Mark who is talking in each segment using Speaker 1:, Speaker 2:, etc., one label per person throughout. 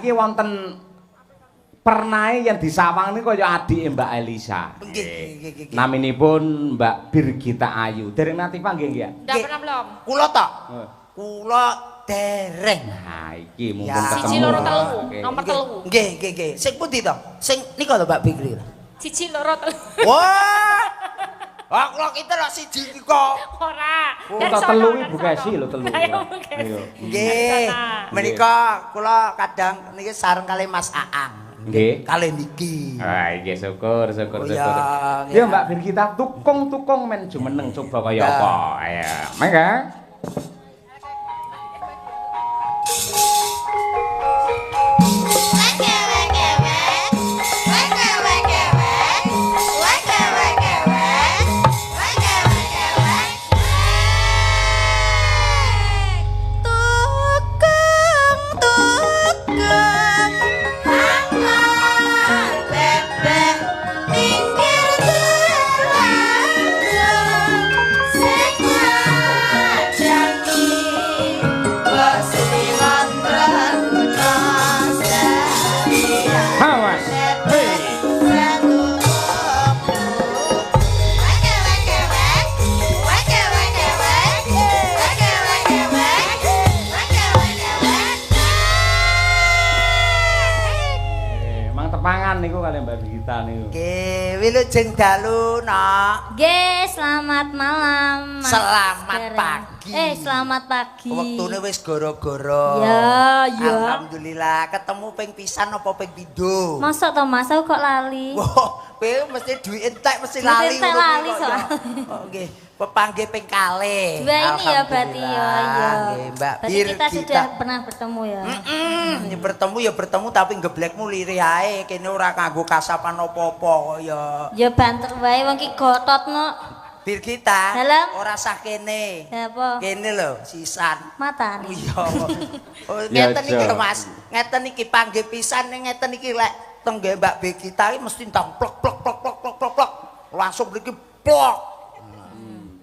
Speaker 1: iki wonten pernae yang disawang niku kaya adik Mbak Elisa.
Speaker 2: Nggih.
Speaker 1: Naminipun Mbak Birgita Ayu. Dereng nate panggih nggih ya?
Speaker 3: Ndak pernah belum?
Speaker 2: Kula tok. Kula dereng.
Speaker 1: Nah, iki mumpung
Speaker 2: Ya.
Speaker 1: ketemu.
Speaker 3: Siji loro telu,
Speaker 1: Oke.
Speaker 3: nomor telu.
Speaker 2: Nggih. Sing pundi to? Sing nika lho Mbak Bikri.
Speaker 3: Siji loro telu.
Speaker 2: Wah. Kula kita lak siji nika.
Speaker 3: Ora.
Speaker 1: Oh,
Speaker 3: Dan
Speaker 1: tak
Speaker 3: sono,
Speaker 1: telu
Speaker 3: dan
Speaker 1: iki Bu
Speaker 3: sono.
Speaker 1: Kesi lho telu.
Speaker 3: Ayo Bu Kesi.
Speaker 1: Ayo.
Speaker 2: Nggih. Menika kula kadang niki sareng kali Mas Aang.
Speaker 1: Nggih.
Speaker 2: Kalih niki.
Speaker 1: Ah, iki syukur.
Speaker 2: Oh, ya.
Speaker 1: Ya Mbak Birgita tukung-tukung men jumeneng coba kaya apa. Ayo. Mangga. Mangan niku kali Mbak Birgita niku.
Speaker 2: Nggih, wilujeng dalu, Nok.
Speaker 4: Nggih, selamat malam. Mas
Speaker 2: Selamat
Speaker 4: Dereng.
Speaker 2: pagi.
Speaker 4: Selamat pagi.
Speaker 2: Wektune wis goro-goro.
Speaker 4: Ya.
Speaker 2: Alhamdulillah, ketemu ping pisan apa ping pindho?
Speaker 4: Masuk to Mas, aku kok lali.
Speaker 2: Wah, kowe mesti duit entek mesti
Speaker 4: Duit
Speaker 2: lali.
Speaker 4: entek
Speaker 2: ngono
Speaker 4: lali
Speaker 2: kok,
Speaker 4: soalnya.
Speaker 2: ya. Oh, nggih, pepanggih ping kalih.
Speaker 4: Dua ini ya berarti ya.
Speaker 2: Nggih, Mbak
Speaker 4: Berarti kita sudah pernah bertemu ya.
Speaker 2: Ya bertemu ya bertemu tapi geblekmu lire ae kene ora kanggo kasapan apa-apa kok ya.
Speaker 4: Ya banter wae wong ki gototno.
Speaker 2: Birgita
Speaker 4: Dalam?
Speaker 2: ora sah kene.
Speaker 4: Ya apa?
Speaker 2: Kene lho sisan.
Speaker 4: Mata.
Speaker 2: Oh iya. Oh
Speaker 1: Ya,
Speaker 2: ngeten iki
Speaker 1: Jo.
Speaker 2: lho Mas. Ngeten iki panggih pisan ngeten iki lek teng Mbak Birgita iki mesti entang plek. Langsung mriki plok.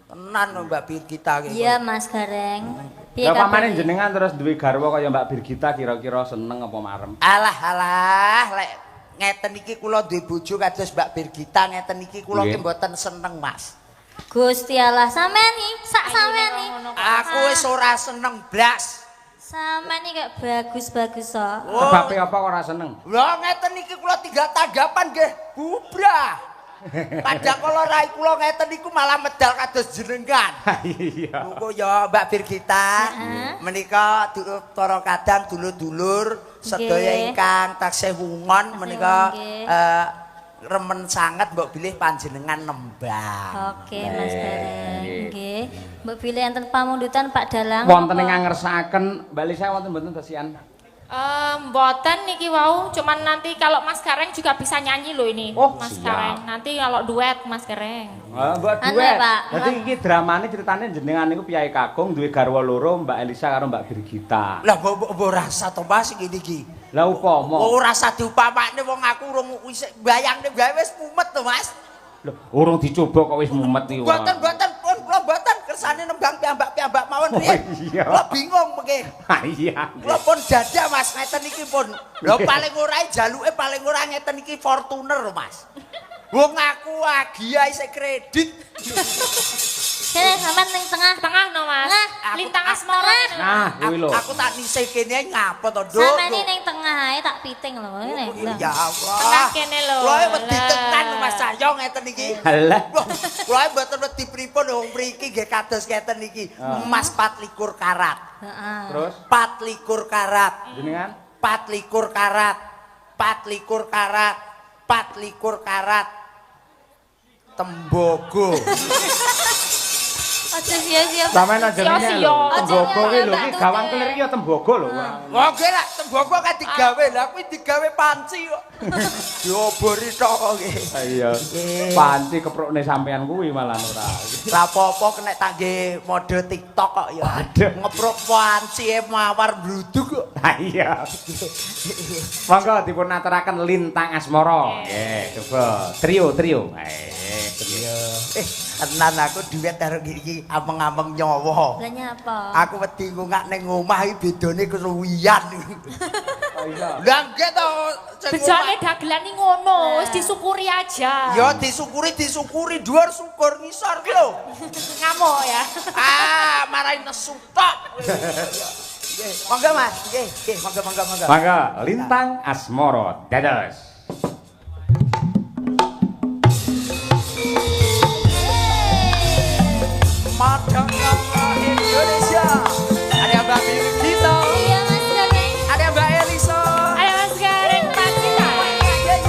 Speaker 2: Tenan lho Mbak Birgita iki.
Speaker 4: Iya Mas Gareng. Piye
Speaker 1: Lah pamane
Speaker 4: kabar?
Speaker 1: jenengan terus duwe garwa kaya Mbak Birgita kira-kira seneng apa marem?
Speaker 2: Alah, lek ngeten iki kula duwe bojo kados Mbak Birgita ngeten iki kula ki
Speaker 1: Nggih.
Speaker 2: mboten seneng Mas.
Speaker 4: Gusti Allah sampean nih, sak sampean nih.
Speaker 2: Aku wis ora seneng blas.
Speaker 4: Sampean nih kayak bagus-bagus kok.
Speaker 1: Sebabe apa kok ora seneng?
Speaker 2: Lah ngeten iki kula tinggal tanggapan nggih bubrah. Padahal kalau rai kula ngeten niku malah medal kados jenengan.
Speaker 1: Iya.
Speaker 2: Mugo ya Mbak Birgita. Menika para kadang dulur-dulur sedaya
Speaker 4: Nggih.
Speaker 2: ingkang taksih wungon menika
Speaker 4: Nggih.
Speaker 2: remen sanget mbok bilih panjenengan nembang.
Speaker 4: Oke Mas Gareng. Nggih. Mbok bilih enten pamundutan Pak Dalang.
Speaker 1: Wonten
Speaker 4: apa?
Speaker 1: ingkang ngersakaken Mbak Lisa wonten mboten tesian?
Speaker 3: Mboten niki wau, cuman nanti kalau Mas Gareng juga bisa nyanyi loh ini.
Speaker 1: Oh,
Speaker 3: Mas
Speaker 1: siap.
Speaker 3: Gareng. Nanti kalau duet Mas Gareng.
Speaker 1: Mbak
Speaker 4: Anu,
Speaker 1: duet.
Speaker 4: Pak.
Speaker 1: Dadi iki dramane critane jenengan niku piyai kakung duwe garwa loro Mbak Elisa karo Mbak Birgita.
Speaker 2: Lah mbok rasa to Mas iki iki.
Speaker 1: Lah upama.
Speaker 2: Ora usah diupamakne wong aku urung wis bayangne gawe wis mumet to Mas.
Speaker 1: Lho, urung dicoba kok wis mumet iki.
Speaker 2: Mboten pun kula mboten kersane nembang piyambak mawon
Speaker 1: Oh,
Speaker 2: riyen.
Speaker 1: iya.
Speaker 2: Kula bingung mengke.
Speaker 1: Ah iya.
Speaker 2: Kula pun dadah Mas ngeten iki pun. Lho paling ora jaluke paling ora ngeten iki Fortuner Mas. Wong aku agiai sik kredit.
Speaker 4: Kene sampean ning tengah.
Speaker 3: Tengah no Mas.
Speaker 4: Nah,
Speaker 3: Lintang asmara.
Speaker 1: Nah, kuwi lho.
Speaker 2: Aku tak nisih kene ngapa to, Nduk?
Speaker 4: Sampean iki ning tengah ae tak piting lho ngene. Lah.
Speaker 2: Ya Allah.
Speaker 3: Tengah kene lho.
Speaker 2: Kula wedi
Speaker 3: Lah.
Speaker 2: tenan Mas Cahyo ngeten iki.
Speaker 1: Halah.
Speaker 2: Wah, kula mboten wedi pripun wong mriki nggih kados ngeten iki. Emas 24 karat.
Speaker 4: Heeh.
Speaker 1: Terus
Speaker 2: 24 karat.
Speaker 1: jenengan
Speaker 2: 24 karat. 24 karat. 24 karat. Tembogo.
Speaker 4: Aja sia-sia.
Speaker 1: sampean aja ngene
Speaker 3: Sio-sio.
Speaker 1: lho. Tembogo
Speaker 4: Aja
Speaker 1: iki lho
Speaker 4: nyampe
Speaker 1: iki gawang
Speaker 4: batunya.
Speaker 1: kelir iki ya tembogo lho.
Speaker 2: Wah, lah tembogo kan digawe. Lah kuwi digawe panci kok. Diobori tok kok nggih.
Speaker 1: Iya. Panci keprukne sampean kuwi malah ora.
Speaker 2: Lah apa-apa kena tangge mode TikTok kok ya.
Speaker 1: Waduh.
Speaker 2: Ngeprok panci mawar bluduk kok.
Speaker 1: Ah iya. Monggo dipun aturaken Lintang Asmara. Nggih, coba trio. Trio.
Speaker 2: Tenan aku duet karo iki ameng-ameng nyawa.
Speaker 4: Lah nyapa?
Speaker 2: Aku wedi ngungak ning omah iki bedone kesuwian.
Speaker 1: Oh iya.
Speaker 2: Lah nggih to.
Speaker 3: Bejane dagelan iki ngono, wis disyukuri aja.
Speaker 2: Ya disyukuri dhuwur syukur ngisor ki lho.
Speaker 3: Ngamuk ya.
Speaker 2: Marahi nesu tok. Nggih, monggo Mas. Nggih, monggo.
Speaker 1: Mangga Lintang Asmoro dados.
Speaker 2: Madangnya Indonesia. Ada Mbak Birgita,
Speaker 4: Iya Mas Gareng.
Speaker 2: ada Mbak Elisa.
Speaker 3: Ayo Mas Gareng Pancita.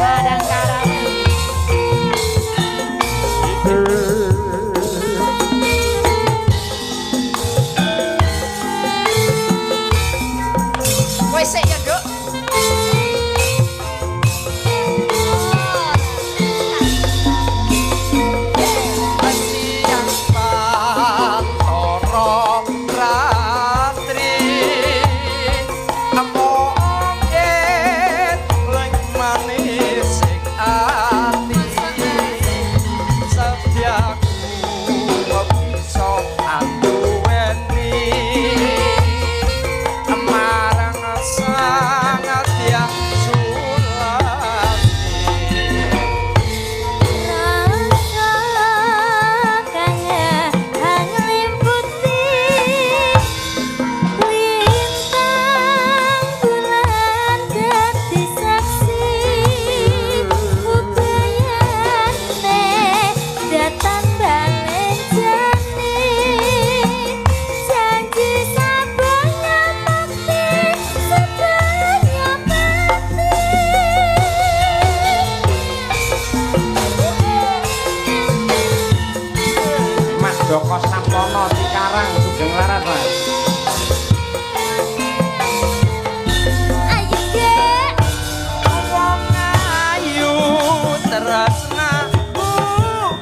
Speaker 3: Padang Karawi.
Speaker 2: Wes sik ya, Nduk. Siang pantoro ratri amongin leng manis sing ati setiaku bisa anduweni marang sangat yang
Speaker 1: Mas Joko Sampono Cikarang Sugeng Laras Mas.
Speaker 4: Ayo Dek.
Speaker 2: wong ayu tresnaku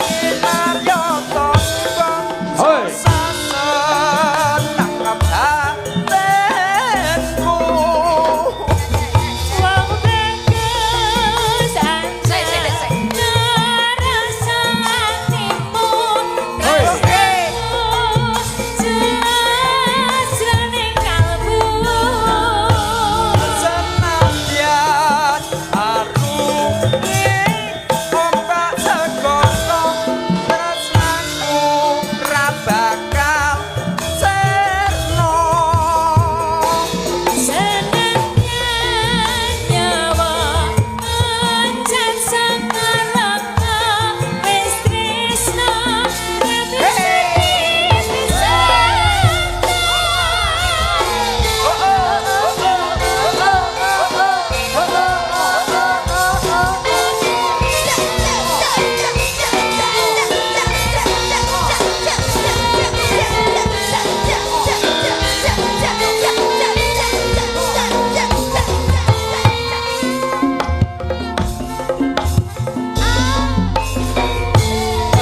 Speaker 2: kinarya tonggo
Speaker 1: Hoi.
Speaker 2: sasen nangkap hatenku
Speaker 3: Wong bagus
Speaker 2: Sik, sik, sik.
Speaker 3: ngerasa hatimu.
Speaker 1: Hoi.
Speaker 3: Jelas jroning kalbu.
Speaker 2: senadyan arungi ombak segara tresnaku ra bakal cerno
Speaker 3: Senengnya nyawa ancen sangarana wis tresna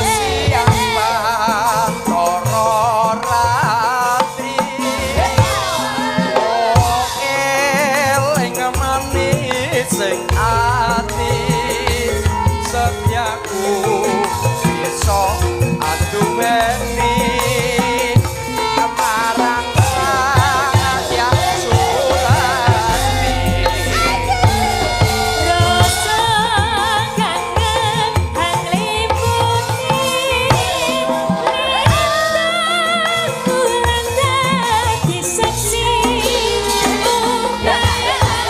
Speaker 2: siang pantoro ratri eling manis sing ati setiaku bisa aduweni marang sangat yang sulani
Speaker 3: rasa kangen hangliputi lintang bulan dadi seksi bakal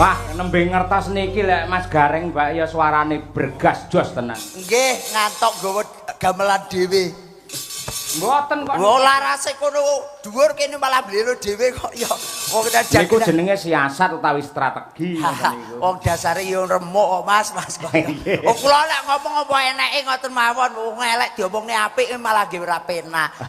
Speaker 1: Wah, nembe ngertos niki lek Mas Gareng Mbak ya suarane bergas jos tenan.
Speaker 2: Nggih, ngantok nggawa gamelan dhewe.
Speaker 1: Mboten kok.
Speaker 2: Wong larase kono dhuwur kene malah blero dhewe kok ya. Wong kita
Speaker 1: Niku jenenge siasat utawi strategi ngoten niku.
Speaker 2: Wong dasare yo remuk kok Mas kok. Oh kula nek ngomong apa eneke ngoten mawon wong elek diomongne apik malah nggih ora penak.